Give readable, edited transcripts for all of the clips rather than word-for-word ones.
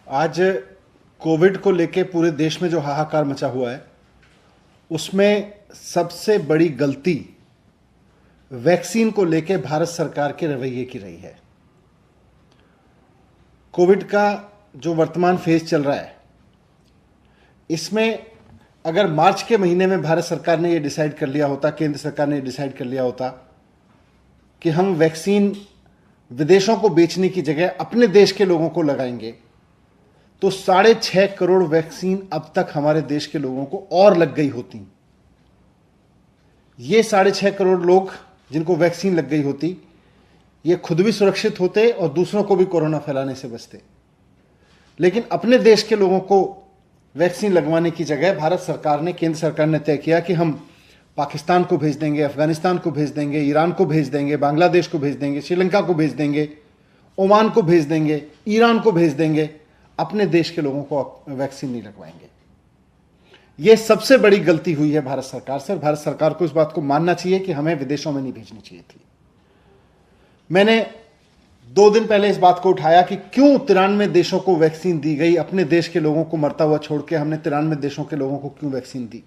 आज कोविड को लेके पूरे देश में जो हाहाकार मचा हुआ है, उसमें सबसे बड़ी गलती वैक्सीन को लेके भारत सरकार के रवैये की रही है। कोविड का जो वर्तमान फेज चल रहा है, इसमें अगर मार्च के महीने में भारत सरकार ने ये डिसाइड कर लिया होता, केंद्र सरकार ने डिसाइड कर लिया होता कि हम वैक्सीन विदेशों को बेचने की जगह अपने देश के लोगों को लगाएंगे, तो 6.5 करोड़ वैक्सीन अब तक हमारे देश के लोगों को और लग गई होती। ये 6.5 करोड़ लोग जिनको वैक्सीन लग गई होती, ये खुद भी सुरक्षित होते और दूसरों को भी कोरोना फैलाने से बचते। लेकिन अपने देश के लोगों को वैक्सीन लगवाने की जगह भारत सरकार ने, केंद्र सरकार ने तय किया कि हम पाकिस्तान को भेज देंगे, अफगानिस्तान को भेज देंगे, ईरान को भेज देंगे, बांग्लादेश को भेज देंगे, श्रीलंका को भेज देंगे, ओमान को भेज देंगे, ईरान को भेज देंगे, अपने देश के लोगों को वैक्सीन नहीं लगवाएंगे। यह सबसे बड़ी गलती हुई है भारत सरकार से। भारत सरकार को इस बात को मानना चाहिए कि हमें विदेशों में नहीं भेजनी चाहिए थी। मैंने 2 दिन पहले इस बात को उठाया कि क्यों 93 देशों को वैक्सीन दी गई, अपने देश के लोगों को मरता हुआ छोड़ के हमने 93 देशों के लोगों को क्यों वैक्सीन दी।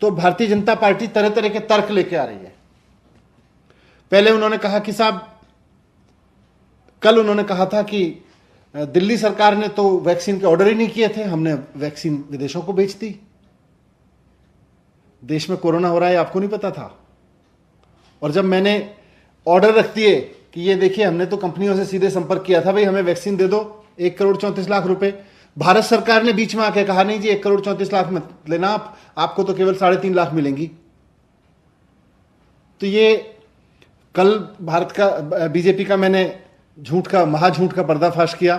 तो भारतीय जनता पार्टी तरह तरह के तर्क लेके आ रही है। पहले उन्होंने कहा कि साहब, कल उन्होंने कहा था कि दिल्ली सरकार ने तो वैक्सीन के ऑर्डर ही नहीं किए थे, हमने वैक्सीन विदेशों को बेच दी। देश में कोरोना हो रहा है आपको नहीं पता था। और जब मैंने ऑर्डर रख दिए कि ये देखिए, हमने तो कंपनियों से सीधे संपर्क किया था, भाई हमें वैक्सीन दे दो, 1 करोड़ 34 लाख रुपए, भारत सरकार ने बीच में आके कहा नहीं जी 1 करोड़ 34 लाख मत लेना, आपको तो केवल 3.5 लाख मिलेंगी। तो ये कल भारत का बीजेपी का मैंने महाझूठ का पर्दाफाश किया।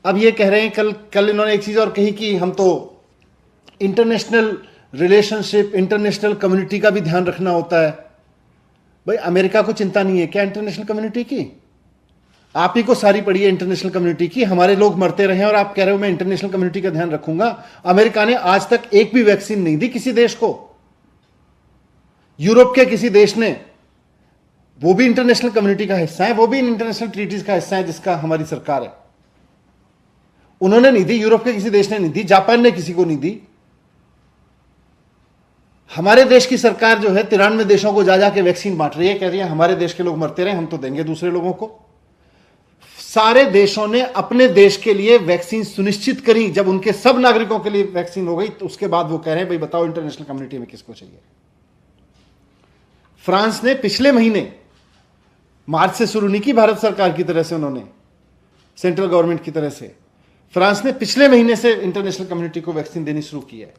अब ये कह रहे हैं, कल इन्होंने एक चीज और कही कि हम तो इंटरनेशनल रिलेशनशिप, इंटरनेशनल कम्युनिटी का भी ध्यान रखना होता है। भाई अमेरिका को चिंता नहीं है क्या इंटरनेशनल कम्युनिटी की? आप ही को सारी पड़ी है इंटरनेशनल कम्युनिटी की। हमारे लोग मरते रहे और आप कह रहे हो मैं इंटरनेशनल कम्युनिटी का ध्यान रखूंगा। अमेरिका ने आज तक एक भी वैक्सीन नहीं दी किसी देश को। यूरोप के किसी देश ने, वो भी इंटरनेशनल कम्युनिटी का हिस्सा है, वो भी इंटरनेशनल ट्रीटीज का हिस्सा है जिसका हमारी सरकार है, उन्होंने नहीं दी। यूरोप के किसी देश ने नहीं दी, जापान ने किसी को नहीं दी। हमारे देश की सरकार जो है 93 देशों को जा जाके वैक्सीन बांट रही है, कह रही है हमारे देश के लोग मरते रहे, हम तो देंगे दूसरे लोगों को। सारे देशों ने अपने देश के लिए वैक्सीन सुनिश्चित करी। जब उनके सब नागरिकों के लिए वैक्सीन हो गई तो उसके बाद वो कह रहे हैं भाई बताओ इंटरनेशनल कम्युनिटी में किसको चाहिए। फ्रांस ने पिछले महीने, मार्च से शुरू नहीं की भारत सरकार की तरह से, उन्होंने सेंट्रल गवर्नमेंट की तरह से, फ्रांस ने पिछले महीने से इंटरनेशनल कम्युनिटी को वैक्सीन देनी शुरू की है।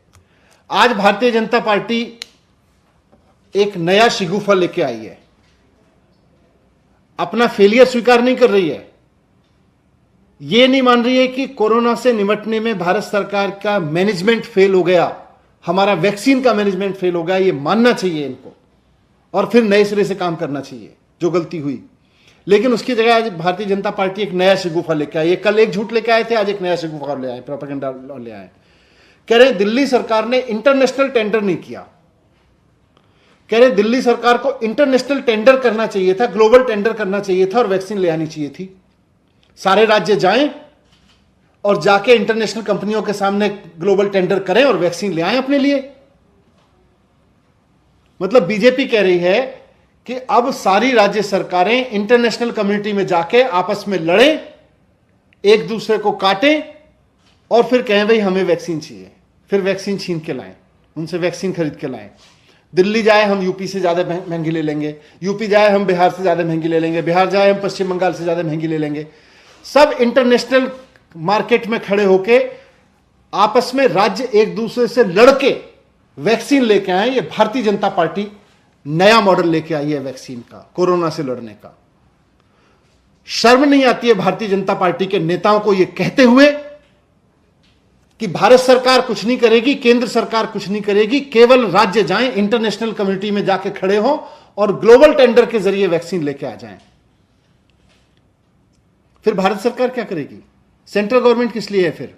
आज भारतीय जनता पार्टी एक नया शिगुफा लेके आई है, अपना फेलियर स्वीकार नहीं कर रही है। यह नहीं मान रही है कि कोरोना से निपटने में भारत सरकार का मैनेजमेंट फेल हो गया, हमारा वैक्सीन का मैनेजमेंट फेल हो गया। यह मानना चाहिए इनको और फिर नए सिरे से काम करना चाहिए जो गलती हुई। लेकिन उसकी जगह आज भारतीय जनता पार्टी एक नया शिगुफा लेके आई है। कल एक झूठ लेके आए थे, आज एक नया शिगुफा ले आए, प्रोपेगेंडा ले आए। कह रहे दिल्ली सरकार ने इंटरनेशनल टेंडर नहीं किया। कह रहे दिल्ली सरकार को इंटरनेशनल टेंडर करना चाहिए था, ग्लोबल टेंडर करना चाहिए था और वैक्सीन ले आनी चाहिए थी। सारे राज्य जाएं और जाके इंटरनेशनल कंपनियों के सामने ग्लोबल टेंडर करें और वैक्सीन ले आएं अपने लिए। मतलब बीजेपी कह रही है कि अब सारी राज्य सरकारें इंटरनेशनल कम्युनिटी में जाके आपस में लड़ें, एक दूसरे को काटें और फिर कहें भाई हमें वैक्सीन चाहिए, फिर वैक्सीन छीन के लाएं, उनसे वैक्सीन खरीद के लाएं। दिल्ली जाए हम यूपी से ज्यादा महंगी ले लेंगे, यूपी जाए हम बिहार से ज्यादा महंगी ले लेंगे, बिहार जाए हम पश्चिम बंगाल से ज्यादा महंगी ले लेंगे। सब इंटरनेशनल मार्केट में खड़े होके आपस में राज्य एक दूसरे से लड़के वैक्सीन लेके आए। ये भारतीय जनता पार्टी नया मॉडल लेके आई है वैक्सीन का, कोरोना से लड़ने का। शर्म नहीं आती है भारतीय जनता पार्टी के नेताओं को यह कहते हुए कि भारत सरकार कुछ नहीं करेगी, केंद्र सरकार कुछ नहीं करेगी, केवल राज्य जाएं, इंटरनेशनल कम्युनिटी में जाके खड़े हों और ग्लोबल टेंडर के जरिए वैक्सीन लेके आ जाएं। फिर भारत सरकार क्या करेगी? सेंट्रल गवर्नमेंट किस लिए है फिर?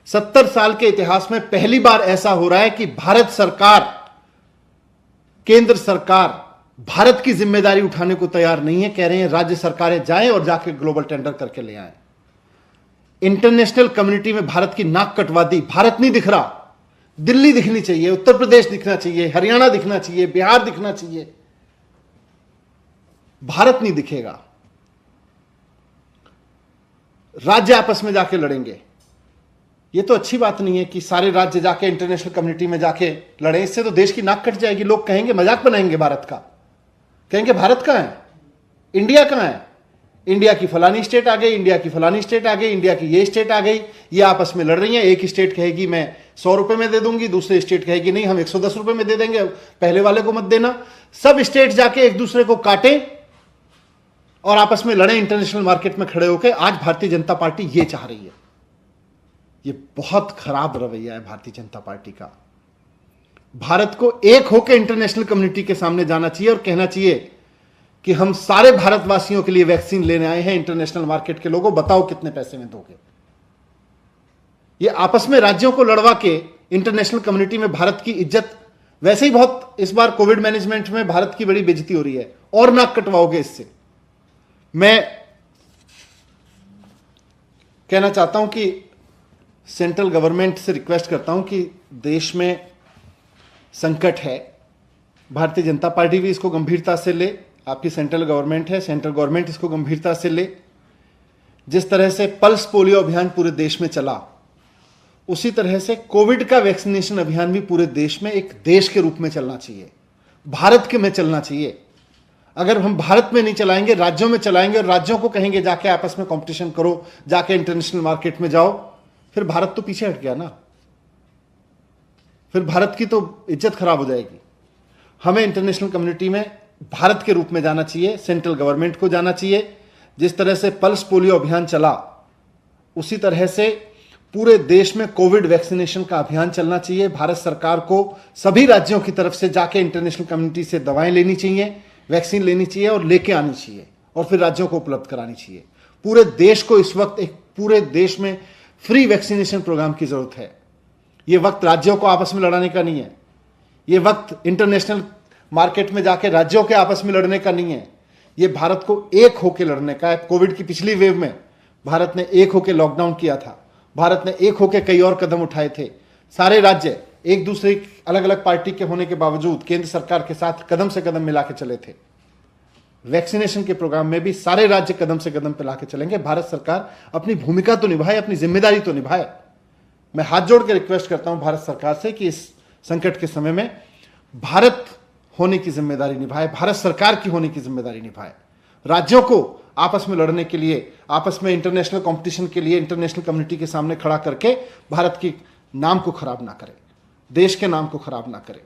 70 साल के इतिहास में पहली बार ऐसा हो रहा है कि भारत सरकार, केंद्र सरकार भारत की जिम्मेदारी उठाने को तैयार नहीं है। कह रहे हैं राज्य सरकारें जाएं और जाके ग्लोबल टेंडर करके ले आए। इंटरनेशनल कम्युनिटी में भारत की नाक कटवा दी। भारत नहीं दिख रहा, दिल्ली दिखनी चाहिए, उत्तर प्रदेश दिखना चाहिए, हरियाणा दिखना चाहिए, बिहार दिखना चाहिए। भारत नहीं दिखेगा। राज्य आपस में जाके लड़ेंगे। ये तो अच्छी बात नहीं है कि सारे राज्य जाके इंटरनेशनल कम्युनिटी में जाके लड़े। इससे तो देश की नाक कट जाएगी। लोग कहेंगे, मजाक बनाएंगे भारत का, कहेंगे भारत कहां है, इंडिया कहां है, इंडिया की फलानी स्टेट आ गई, इंडिया की फलानी स्टेट आ गई, इंडिया की ये स्टेट आ गई, ये आपस में लड़ रही है। एक स्टेट कहेगी मैं 100 रुपए में दे दूंगी, दूसरी स्टेट कहेगी नहीं हम 110 रुपए में दे देंगे, पहले वाले को मत देना। सब स्टेट जाके एक दूसरे को काटे और आपस में लड़े, इंटरनेशनल मार्केट में खड़े होकर। आज भारतीय जनता पार्टी ये चाह रही है। ये बहुत खराब रवैया है भारतीय जनता पार्टी का। भारत को एक होकर इंटरनेशनल कम्युनिटी के सामने जाना चाहिए और कहना चाहिए कि हम सारे भारतवासियों के लिए वैक्सीन लेने आए हैं। इंटरनेशनल मार्केट के लोगों, बताओ कितने पैसे में दोगे। ये आपस में राज्यों को लड़वा के इंटरनेशनल कम्युनिटी में भारत की इज्जत, वैसे ही बहुत इस बार कोविड मैनेजमेंट में भारत की बड़ी बेइज्जती हो रही है, और नाक कटवाओगे इससे। मैं कहना चाहता हूं कि सेंट्रल गवर्नमेंट से रिक्वेस्ट करता हूं कि देश में संकट है, भारतीय जनता पार्टी भी इसको गंभीरता से ले। आपकी सेंट्रल गवर्नमेंट है, सेंट्रल गवर्नमेंट इसको गंभीरता से ले। जिस तरह से पल्स पोलियो अभियान पूरे देश में चला, उसी तरह से कोविड का वैक्सीनेशन अभियान भी पूरे देश में एक देश के रूप में चलना चाहिए, भारत के में चलना चाहिए। अगर हम भारत में नहीं चलाएंगे, राज्यों में चलाएंगे और राज्यों को कहेंगे जाके आपस में कंपटीशन करो, जाके इंटरनेशनल मार्केट में जाओ, फिर भारत तो पीछे हट गया ना। फिर भारत की तो इज्जत खराब हो जाएगी। हमें इंटरनेशनल कम्युनिटी में भारत के रूप में जाना चाहिए, सेंट्रल गवर्नमेंट को जाना चाहिए। जिस तरह से पल्स पोलियो अभियान चला, उसी तरह से पूरे देश में कोविड वैक्सीनेशन का अभियान चलना चाहिए। भारत सरकार को सभी राज्यों की तरफ से जाके इंटरनेशनल कम्युनिटी से दवाएं लेनी चाहिए, वैक्सीन लेनी चाहिए और लेके आनी चाहिए, और फिर राज्यों को उपलब्ध करानी चाहिए। पूरे देश को इस वक्त एक पूरे देश में फ्री वैक्सीनेशन प्रोग्राम की जरूरत है। यह वक्त राज्यों को आपस में लड़ाने का नहीं है। यह वक्त इंटरनेशनल मार्केट में जाके राज्यों के आपस में लड़ने का नहीं है। यह भारत को एक होकर लड़ने का है। कोविड की पिछली वेव में भारत ने एक होकर लॉकडाउन किया था, भारत ने एक होकर कई और कदम उठाए थे। सारे राज्य एक दूसरे अलग अलग पार्टी के होने के बावजूद केंद्र सरकार के साथ कदम से कदम मिला के चले थे। वैक्सीनेशन के प्रोग्राम में भी सारे राज्य कदम से कदम मिला के चलेंगे। भारत सरकार अपनी भूमिका तो निभाए, अपनी जिम्मेदारी तो निभाए। मैं हाथ जोड़ के रिक्वेस्ट करता हूं भारत सरकार से कि इस संकट के समय में भारत होने की जिम्मेदारी निभाए, भारत सरकार की होने की जिम्मेदारी निभाए। राज्यों को आपस में लड़ने के लिए, आपस में इंटरनेशनल कंपटीशन के लिए इंटरनेशनल कम्युनिटी के सामने खड़ा करके भारत के नाम को खराब ना करे, देश के नाम को खराब ना करे।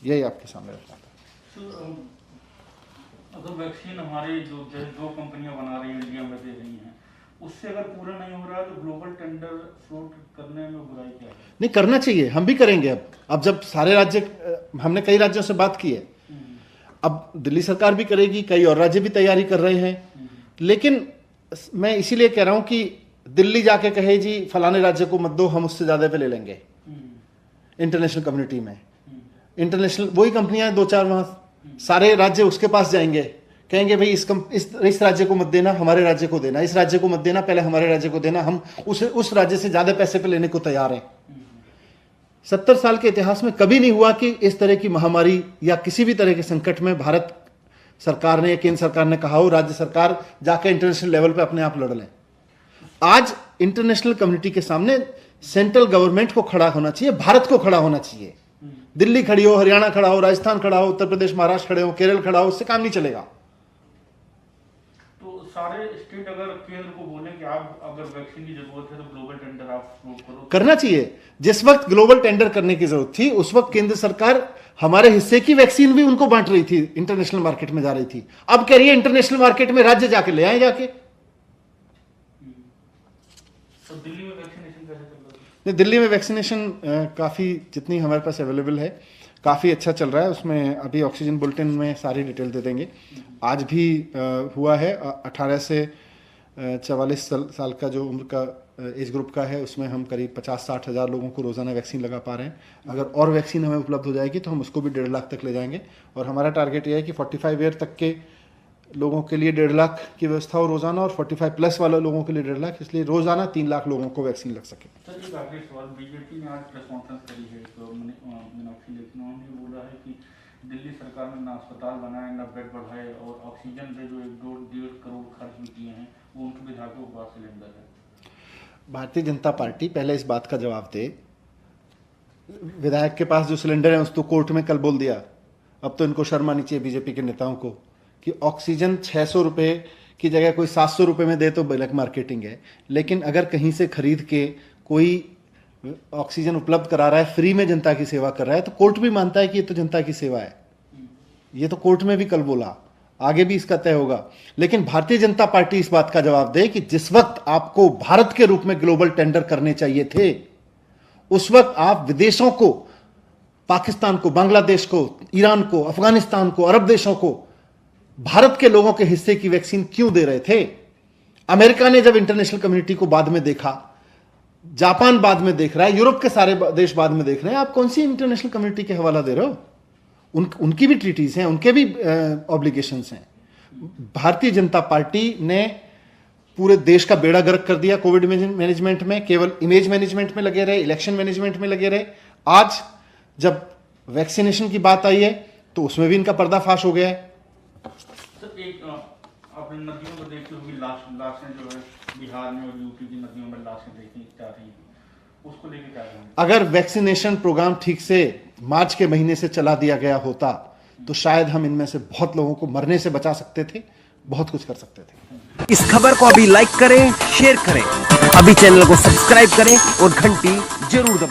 यही आपके सामने रखना था। अगर वैक्सीन हमारी जो कंपनियां बना रही हैं, इंडिया में दे रही हैं, उससे अगर पूरा नहीं हो रहा है तो ग्लोबल टेंडर फ्लोट करने में बुराई क्या है? नहीं, करना चाहिए, हम भी करेंगे। अब जब सारे राज्य, हमने कई राज्यों से बात की है, अब दिल्ली सरकार भी करेगी, कई और राज्य भी तैयारी कर रहे हैं। लेकिन मैं इसीलिए कह रहा हूं कि दिल्ली जाके कहे जी फलाने राज्य को मत दो, हम उससे ज्यादा पे ले लेंगे इंटरनेशनल कम्युनिटी में। इंटरनेशनल वही कंपनियां 2-4 वहां, सारे राज्य उसके पास जाएंगे, कहेंगे भाई इस राज्य को मत देना, हमारे राज्य को देना, इस राज्य को मत देना, पहले हमारे राज्य को देना, हम उस राज्य से ज्यादा पैसे पे लेने को तैयार हैं। 70 साल के इतिहास में कभी नहीं हुआ कि इस तरह की महामारी या किसी भी तरह के संकट में भारत सरकार ने या केंद्र सरकार ने कहा हो राज्य सरकार जाके इंटरनेशनल लेवल पे अपने आप लड़ लें। आज इंटरनेशनल कम्युनिटी के सामने सेंट्रल गवर्नमेंट को खड़ा होना चाहिए, भारत को खड़ा होना चाहिए। दिल्ली खड़ी हो, हरियाणा खड़ा हो, राजस्थान खड़ा हो, उत्तर प्रदेश महाराष्ट्र खड़े हो, केरल खड़ा हो, उससे काम नहीं चलेगा। तो सारे स्टेट अगर केंद्र को बोलें कि आप अगर वैक्सीन की जरूरत है तो ग्लोबल टेंडर आप करो, करना चाहिए। जिस वक्त ग्लोबल टेंडर करने की जरूरत थी उस वक्त केंद्र सरकार हमारे हिस्से की वैक्सीन भी उनको बांट रही थी, इंटरनेशनल मार्केट में जा रही थी। अब कह रही है इंटरनेशनल मार्केट में राज्य जाके ले आए जाके। तो दिल्ली में वैक्सीनेशन कैसे चल रहा है? नहीं, दिल्ली में वैक्सीनेशन काफ़ी जितनी हमारे पास अवेलेबल है काफ़ी अच्छा चल रहा है। उसमें अभी ऑक्सीजन बुलेटिन में सारी डिटेल दे देंगे। आज भी हुआ है 18 से 44 साल का जो उम्र का एज ग्रुप का है, उसमें हम करीब 50-60 हज़ार लोगों को रोज़ाना वैक्सीन लगा पा रहे हैं। अगर और वैक्सीन हमें उपलब्ध हो जाएगी तो हम उसको भी 1.5 लाख तक ले जाएंगे, और हमारा टारगेट ये है कि 45 ईयर तक के लोगों के लिए 1.5 लाख की व्यवस्था हो रोज़ाना, और 45 प्लस वाले लोगों के लिए 1.5 लाख, इसलिए रोज़ाना 3 लाख लोगों को वैक्सीन लग सके। सर एक आखिरी सवाल, बीजेपी ने आज प्रेस कॉन्फ्रेंस करी है, तो मीनाक्षी लेखी उन्होंने बोला है कि दिल्ली सरकार ने ना अस्पताल बनाए, ना बेड बढ़ाए, और ऑक्सीजन पे जो 1-1.5 करोड़ खर्च भी किए हैं वो उनके विधायकों के पास सिलेंडर है। भारतीय जनता पार्टी पहले इस बात का जवाब दे, विधायक के पास जो सिलेंडर है उस तो कोर्ट में कल बोल दिया, अब तो इनको शर्म आनी चाहिए बीजेपी के नेताओं को कि ऑक्सीजन 600 रुपये की जगह कोई 700 रुपये में दे तो ब्लैक मार्केटिंग है, लेकिन अगर कहीं से खरीद के कोई ऑक्सीजन उपलब्ध करा रहा है, फ्री में जनता की सेवा कर रहा है, तो कोर्ट भी मानता है कि ये तो जनता की सेवा है। ये तो कोर्ट में भी कल बोला, आगे भी इसका तय होगा। लेकिन भारतीय जनता पार्टी इस बात का जवाब दे कि जिस वक्त आपको भारत के रूप में ग्लोबल टेंडर करने चाहिए थे, उस वक्त आप विदेशों को, पाकिस्तान को, बांग्लादेश को, ईरान को, अफगानिस्तान को, अरब देशों को भारत के लोगों के हिस्से की वैक्सीन क्यों दे रहे थे? अमेरिका ने जब इंटरनेशनल कम्युनिटी को बाद में देखा, जापान बाद में देख रहा है, यूरोप के सारे देश बाद में देख रहे हैं, आप कौन सी इंटरनेशनल कम्युनिटी के हवाला दे रहे हो? उनकी भी ट्रीटीज हैं, उनके भी ऑब्लिगेशंस हैं। भारतीय जनता पार्टी ने पूरे देश का बेड़ा गर्क कर दिया कोविड मैनेजमेंट में, केवल इमेज मैनेजमेंट में लगे रहे, इलेक्शन मैनेजमेंट में लगे रहे। आज जब वैक्सीनेशन की बात आई है तो उसमें भी इनका पर्दाफाश हो गया है। सर एक आपने नदियों में देखी होगी लाशें जो है बिहार में और यूपी की नदियों में लाशें देखी जा रही हैं, उसको लेके क्या कहेंगे? अगर वैक्सीनेशन प्रोग्राम ठीक से मार्च के महीने से चला दिया गया होता तो शायद हम इनमें से बहुत लोगों को मरने से बचा सकते थे, बहुत कुछ कर सकते थे। इस खबर को अभी लाइक करें, शेयर करें, अभी चैनल को सब्सक्राइब करें और घंटी जरूर दबाएं।